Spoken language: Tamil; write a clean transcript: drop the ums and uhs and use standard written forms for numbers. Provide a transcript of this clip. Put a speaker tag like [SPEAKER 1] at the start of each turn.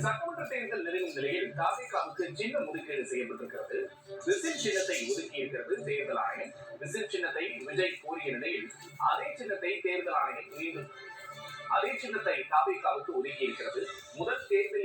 [SPEAKER 1] சட்டமன்ற தேர்தல் நெருங்கும் நிலையில் தாவேகாவுக்கு சின்ன ஒதுக்கீடு செய்யப்பட்டிருக்கிறது. விசில் சின்னத்தை ஒதுக்கி இருக்கிறது தேர்தல் ஆணையம். விசில் சின்னத்தை விஜய் கோரிய நிலையில் அதே சின்னத்தை தேர்தல் ஆணையம் மீண்டும் அதே சின்னத்தை தாவேகாவுக்கு ஒதுக்கி இருக்கிறது. முதல் தேர்தலில்